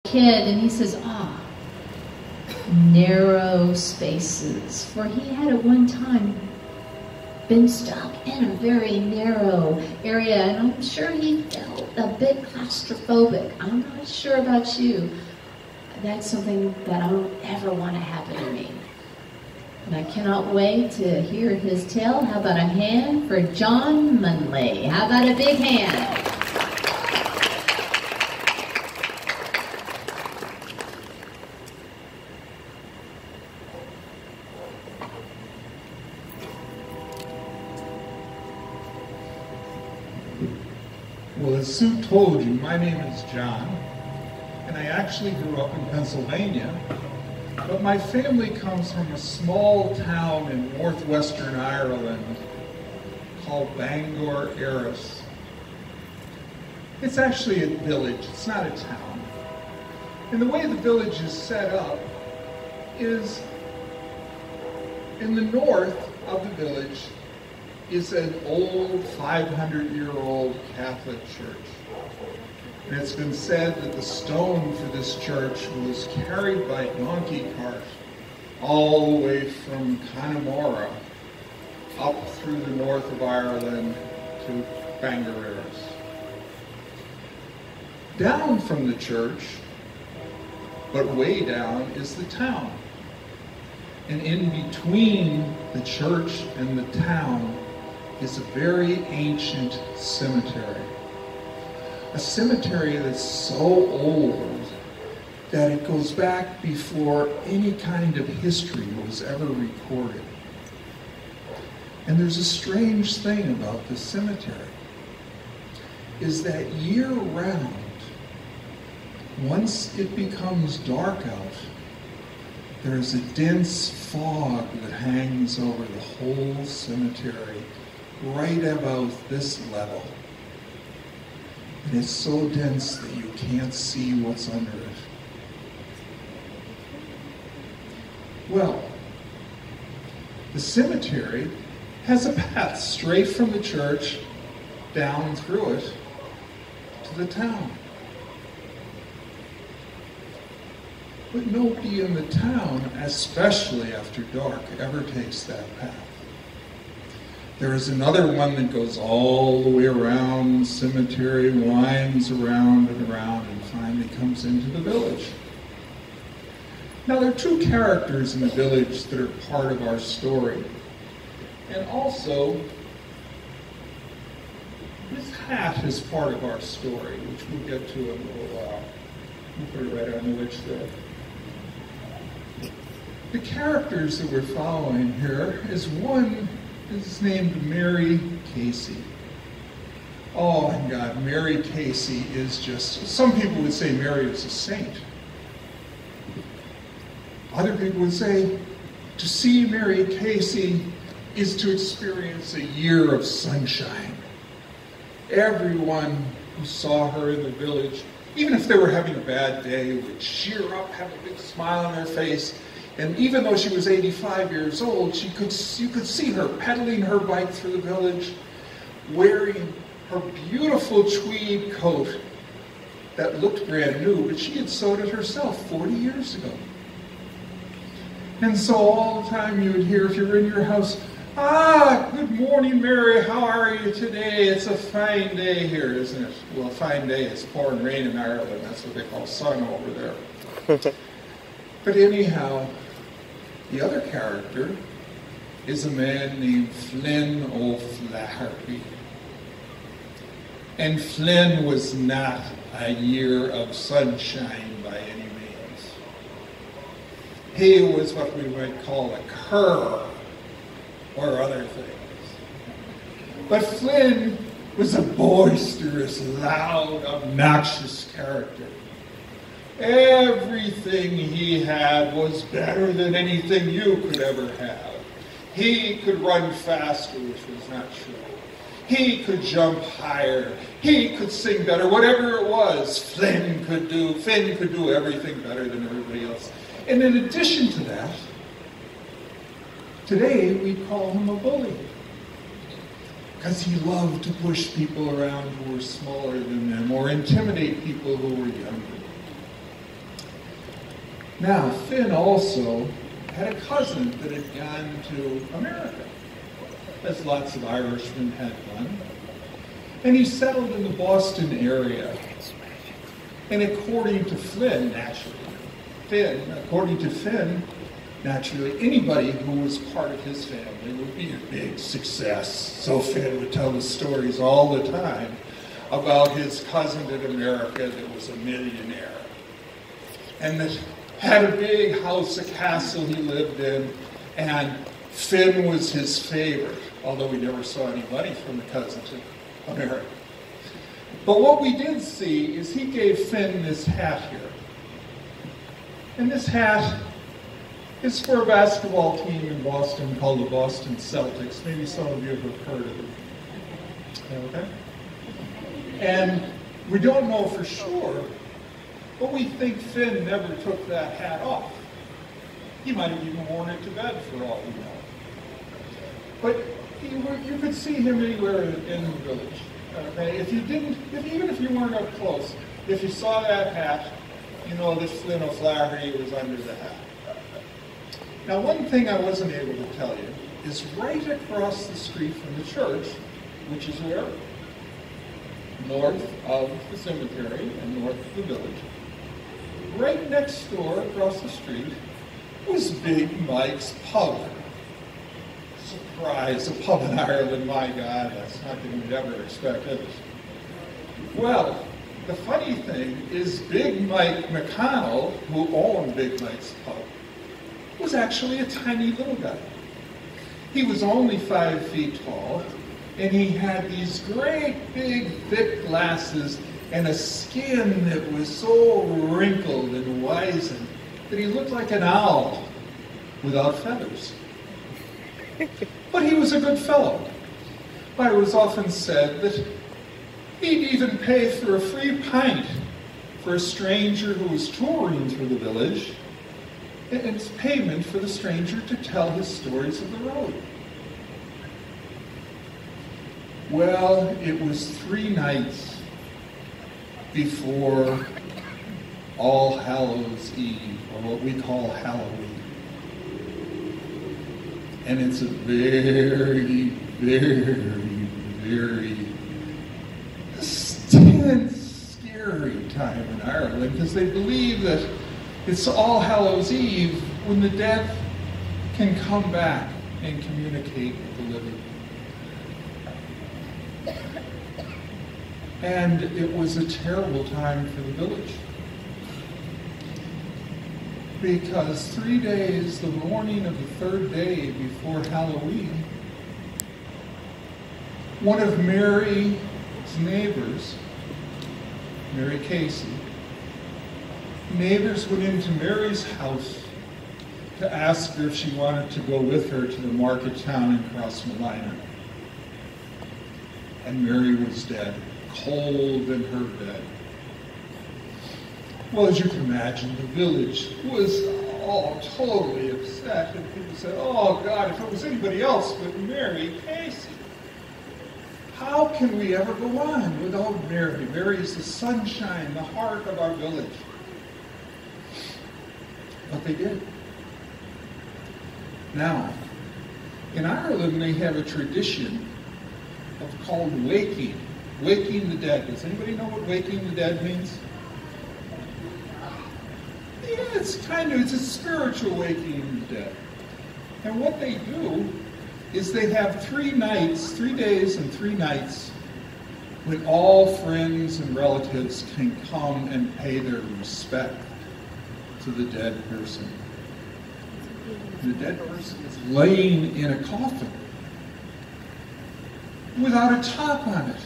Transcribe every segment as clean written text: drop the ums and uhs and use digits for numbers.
kid, and he says, narrow spaces. For he had at one time been stuck in a very narrow area, and I'm sure he felt a bit claustrophobic. I'm not sure about you. That's something that I don't ever want to happen to me. And I cannot wait to hear his tale. How about a hand for John Munley? How about a big hand? Well, as Sue told you, my name is John, and I actually grew up in Pennsylvania, but my family comes from a small town in northwestern Ireland called Bangor Erris. It's actually a village, it's not a town. And the way the village is set up is in the north of the village is an old 500-year-old Catholic church. And it's been said that the stone for this church was carried by donkey cart all the way from Connemara up through the north of Ireland to Bangor Erris. Down from the church, but way down, is the town. And in between the church and the town is a very ancient cemetery. A cemetery that's so old that it goes back before any kind of history was ever recorded. And there's a strange thing about this cemetery, is that year-round, once it becomes dark out, there's a dense fog that hangs over the whole cemetery right about this level. And it's so dense that you can't see what's under it. Well, the cemetery has a path straight from the church down through it to the town. But nobody in the town, especially after dark, ever takes that path. There is another one that goes all the way around the cemetery, winds around and finally comes into the village. Now, there are two characters in the village that are part of our story. And also, this hat is part of our story, which we'll get to in a little while. We'll put it right on the witch there. The characters that we're following here is named Mary Casey. Oh my God, Mary Casey is just, some people would say Mary is a saint. Other people would say to see Mary Casey is to experience a year of sunshine. Everyone who saw her in the village, even if they were having a bad day, would cheer up, have a big smile on their face. And even though she was 85 years old, you could see her pedaling her bike through the village, wearing her beautiful tweed coat that looked brand new, but she had sewed it herself 40 years ago. And so all the time you would hear, if you were in your house, good morning, Mary, how are you today? It's a fine day here, isn't it? Well, a fine day is pouring rain in Ireland. That's what they call sun over there. But anyhow, the other character is a man named Flynn O'Flaherty. And Flynn was not a year of sunshine by any means. He was what we might call a cur, or other things. But Flynn was a boisterous, loud, obnoxious character. Everything he had was better than anything you could ever have. He could run faster, which was not true. He could jump higher. He could sing better. Whatever it was, Flynn could do. Flynn could do everything better than everybody else. And in addition to that, today we call him a bully. Because he loved to push people around who were smaller than them or intimidate people who were younger. Now, Finn also had a cousin that had gone to America, as lots of Irishmen had done. And he settled in the Boston area. And according to Finn, naturally, anybody who was part of his family would be a big success. So Finn would tell the stories all the time about his cousin in America that was a millionaire. And that had a big house, a castle he lived in, and Finn was his favorite, although we never saw any money from the cousin to America. But what we did see is he gave Finn this hat here. And this hat is for a basketball team in Boston called the Boston Celtics. Maybe some of you have heard of it. Okay? And we don't know for sure, but we think Finn never took that hat off. He might have even worn it to bed for all we know. But you could see him anywhere in the village. Okay? Even if you weren't up close, if you saw that hat, you know that Flynn O'Flaherty was under the hat. Now, one thing I wasn't able to tell you is right across the street from the church, which is where? North of the cemetery and north of the village. Right next door, across the street, was Big Mike's pub. Surprise, a pub in Ireland, my God, that's nothing we'd ever expected. Well, the funny thing is Big Mike McConnell, who owned Big Mike's pub, was actually a tiny little guy. He was only 5 feet tall, and he had these great big thick glasses and a skin that was so wrinkled and wizened that he looked like an owl without feathers. But he was a good fellow. It was often said that he'd even pay for a free pint for a stranger who was touring through the village, and it's payment for the stranger to tell his stories of the road. Well, it was 3 nights before All Hallows Eve, or what we call Halloween. And it's a very, very, very tense, scary time in Ireland, because they believe that it's All Hallows Eve when the dead can come back and communicate with the living. And it was a terrible time for the village. Because 3 days, the morning of the 3rd day before Halloween, one of Mary's neighbors, Mary Casey, neighbors went into Mary's house to ask her if she wanted to go with her to the market town in Crossmolina. And Mary was dead, cold in her bed. Well, as you can imagine, the village was all totally upset, and people said, oh God, if it was anybody else but Mary Casey, how can we ever go on without Mary? Mary is the sunshine, the heart of our village. But they did. Now, in Ireland, they have a tradition called waking the dead. Does anybody know what waking the dead means? Yeah, it's a spiritual waking the dead. And what they do is they have 3 days and 3 nights, when all friends and relatives can come and pay their respect to the dead person. The dead person is laying in a coffin without a top on it.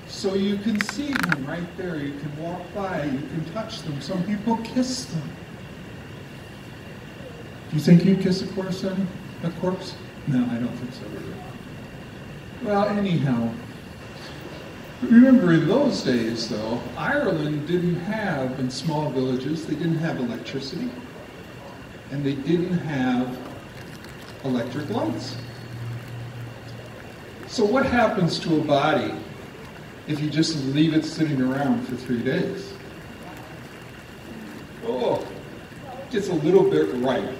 So you can see them right there. You can walk by. You can touch them. Some people kiss them. Do you think you'd kiss a corpse? No, I don't think so either. Well, anyhow, remember in those days, though, Ireland didn't have, in small villages, they didn't have electricity, and they didn't have electric lights. So what happens to a body if you just leave it sitting around for 3 days? Oh, gets a little bit ripe.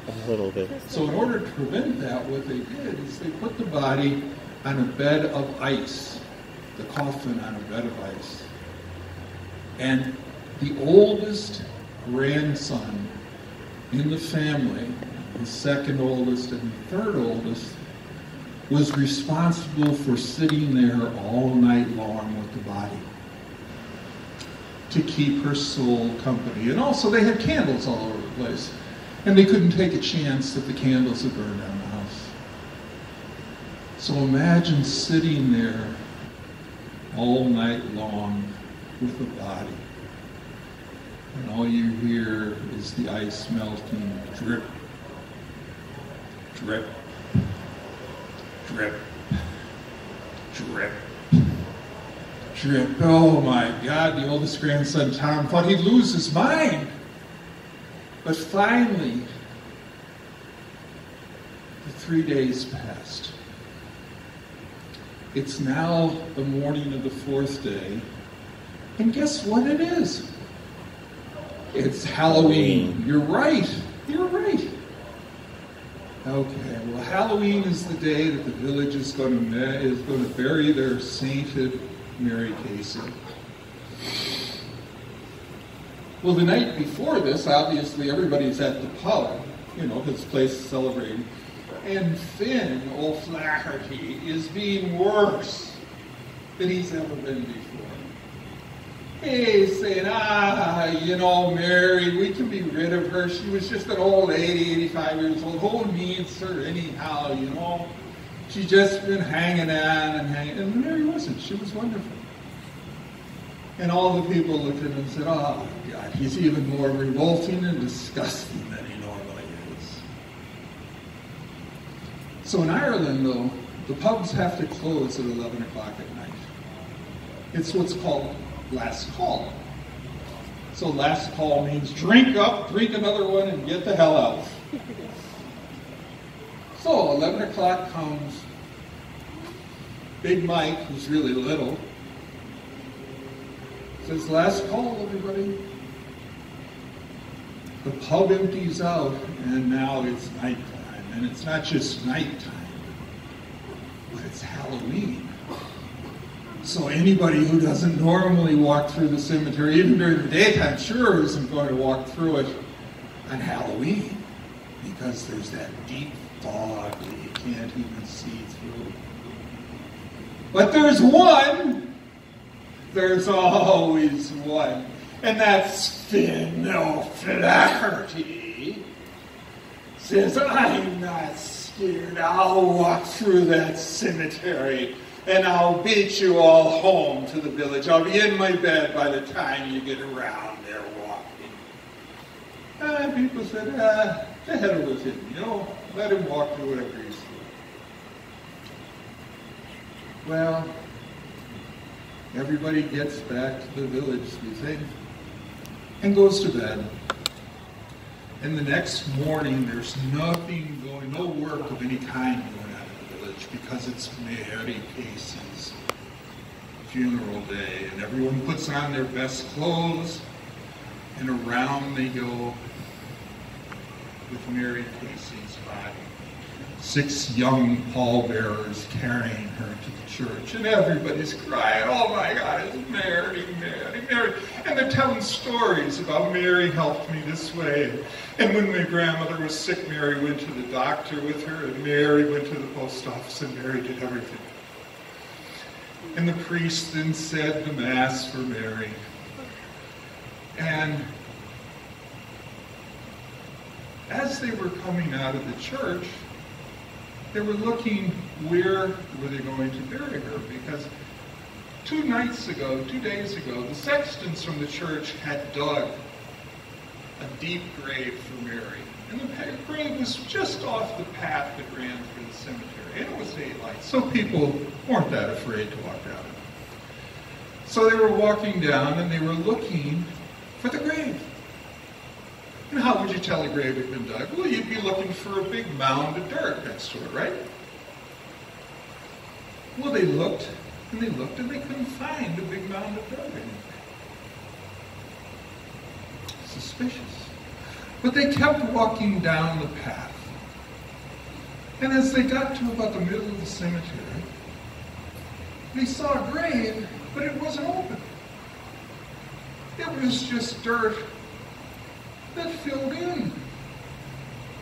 A little bit. So in order to prevent that, what they did is they put the body on a bed of ice, the coffin on a bed of ice. And the oldest grandson in the family, the second oldest and the third oldest, was responsible for sitting there all night long with the body to keep her soul company. And also they had candles all over the place. And they couldn't take a chance that the candles would burn down the house. So imagine sitting there all night long with the body. And all you hear is the ice melting, drip, drip, drip, drip, drip. Oh my God, the oldest grandson, Tom, thought he'd lose his mind. But finally, the 3 days passed. It's now the morning of the fourth day, and guess what it is? It's Halloween. You're right. You're right. Okay, well, Halloween is the day that the village is going to bury their sainted Mary Casey. Well, the night before this, obviously, everybody's at the pub, this place is celebrating. And Finn O'Flaherty is being worse than he's ever been before. He's saying, Mary, we can be rid of her. She was just an old lady, 85 years old. Who needs her anyhow, She's just been hanging on and hanging. And Mary wasn't. She was wonderful. And all the people looked at him and said, oh, God, he's even more revolting and disgusting than he normally is. So in Ireland, though, the pubs have to close at 11 o'clock at night. It's what's called last call. So last call means drink up, drink another one, and get the hell out. So 11 o'clock comes. Big Mike, who's really little, says, last call, everybody. The pub empties out, and now it's nighttime. And it's not just nighttime, but it's Halloween. So anybody who doesn't normally walk through the cemetery, even during the daytime, sure isn't going to walk through it on Halloween, because there's that deep fog that you can't even see through. But there's one. There's always one. And that's Finn O'Flaherty. Says, I'm not scared. I'll walk through that cemetery and I'll beat you all home to the village. I'll be in my bed by the time you get around there walking. And people said, the hell with him, let him walk through whatever he's doing. Well, everybody gets back to the village, we think, and goes to bed. And the next morning, there's nothing going, no work of any kind going on in the village, because it's Mary Casey's funeral day, and everyone puts on their best clothes, and around they go with Mary Casey's body. 6 young pallbearers carrying her to the church, and everybody's crying, oh my God, it's Mary, Mary, Mary. And they're telling stories about Mary helped me this way. And when my grandmother was sick, Mary went to the doctor with her, and Mary went to the post office, and Mary did everything. And the priest then said the Mass for Mary. And as they were coming out of the church, they were looking where were they going to bury her, because 2 days ago, the sextons from the church had dug a deep grave for Mary. And the grave was just off the path that ran through the cemetery. And it was daylight, so people weren't that afraid to walk down it. So they were walking down and they were looking for the grave. And how would you tell a grave had been dug? Well, you'd be looking for a big mound of dirt next to it, right? Well, they looked, and they looked, and they couldn't find a big mound of dirt anywhere. Suspicious. But they kept walking down the path. And as they got to about the middle of the cemetery, they saw a grave, but it wasn't open. It was just dirt that filled in.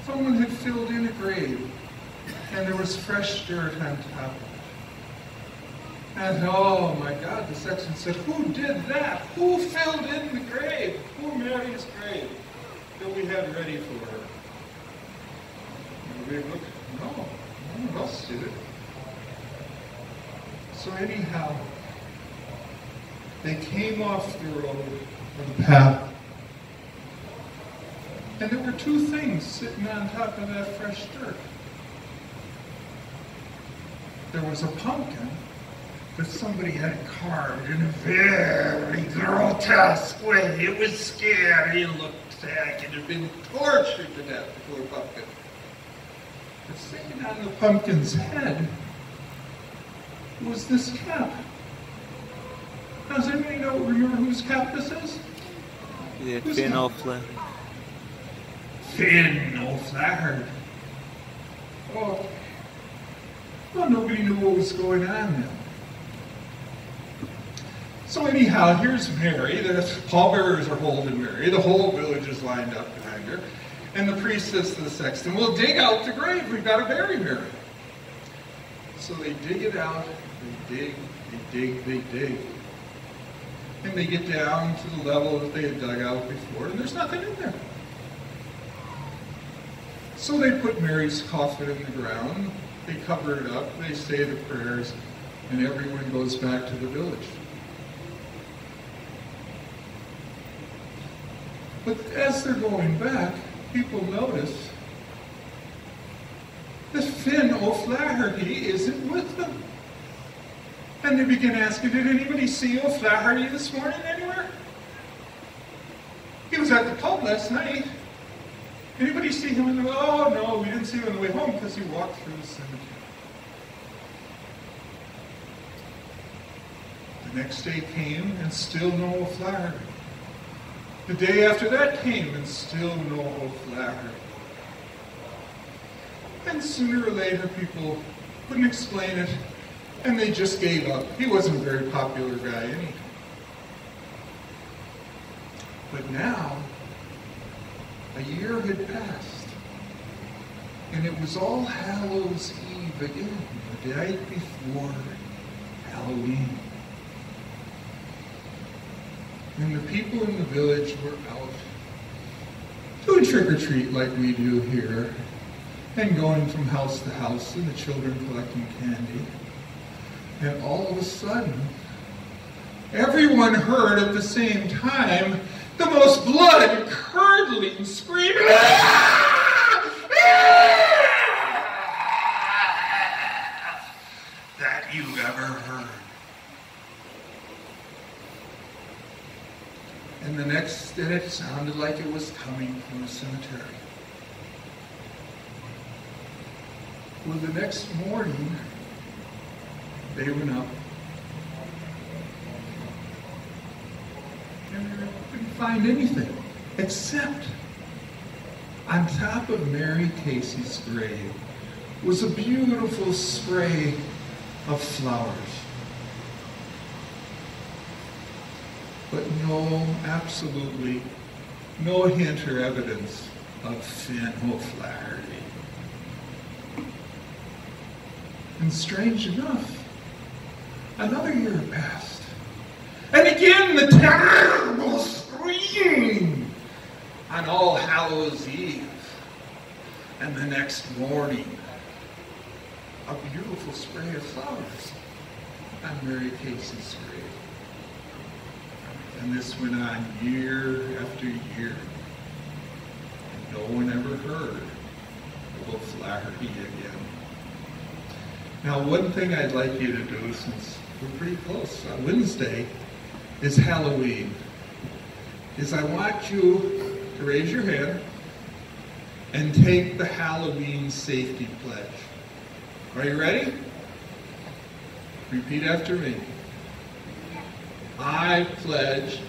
Someone had filled in a grave, and there was fresh dirt on top of it. And oh my God, the sexton said, who did that? Who filled in the grave? Who Mary's grave that we had ready for her? And we looked, no one else did it. So anyhow, they came off the road, or the path, and there were two things sitting on top of that fresh dirt. There was a pumpkin that somebody had carved in a very grotesque way. It was scary and looked like it had been tortured to death, the poor pumpkin. But sitting on the pumpkin's head was this cap. Now, does anybody remember whose cap this is? Yeah, Finn O'Flaherty. Finn O'Flaherty. Oh, well, nobody knew what was going on then. So anyhow, here's Mary. The pallbearers are holding Mary. The whole village is lined up behind her. And the priest says to the sexton, well, dig out the grave. We've got to bury Mary. So they dig it out. They dig. And they get down to the level that they had dug out before, and there's nothing in there. So they put Mary's coffin in the ground. They cover it up. They say the prayers, and everyone goes back to the village. But as they're going back, people notice that Finn O'Flaherty isn't with them. And they begin asking, did anybody see O'Flaherty this morning anywhere? He was at the pub last night. Anybody see him on the way? Oh, no, we didn't see him on the way home because he walked through the cemetery. The next day came and still no O'Flaherty. The day after that came and still no O'Flaherty. And sooner or later people couldn't explain it and they just gave up. He wasn't a very popular guy anyhow. But now, a year had passed, and it was All Hallows Eve again, the night before Halloween. And the people in the village were out doing trick-or-treat like we do here, and going from house to house, and the children collecting candy. And all of a sudden, everyone heard at the same time the most blood-curdling scream that you've ever heard. And the next minute, it sounded like it was coming from a cemetery. Well, the next morning, they went up, and they couldn't find anything except on top of Mary Casey's grave was a beautiful spray of flowers. But absolutely no hint or evidence of Finn O'Flaherty. And strange enough, another year passed. And again the terrible scream on All Hallows Eve. And the next morning, a beautiful spray of flowers on Mary Casey's grave. And this went on year after year. And no one ever heard of O'Flaherty again. Now, one thing I'd like you to do, since we're pretty close, on Wednesday is Halloween, is I want you to raise your hand and take the Halloween safety pledge. Are you ready? Repeat after me. I pledge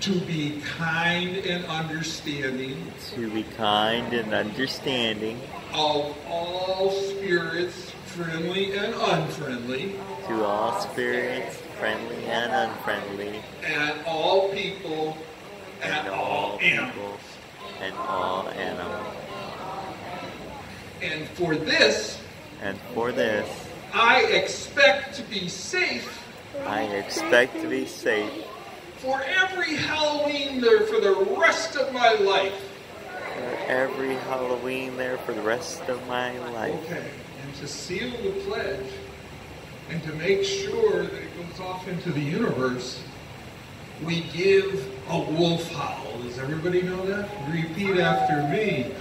to be kind and understanding to be kind and understanding of all spirits, friendly and unfriendly, to all spirits, friendly and unfriendly, and all people and all animals. And all animals. And for this, I I expect to be safe expect to be safe for every Halloween there for the rest of my life. for every Halloween there for the rest of my life. Okay, and to seal the pledge and to make sure that it goes off into the universe, we give a wolf howl. Does everybody know that? Repeat after me.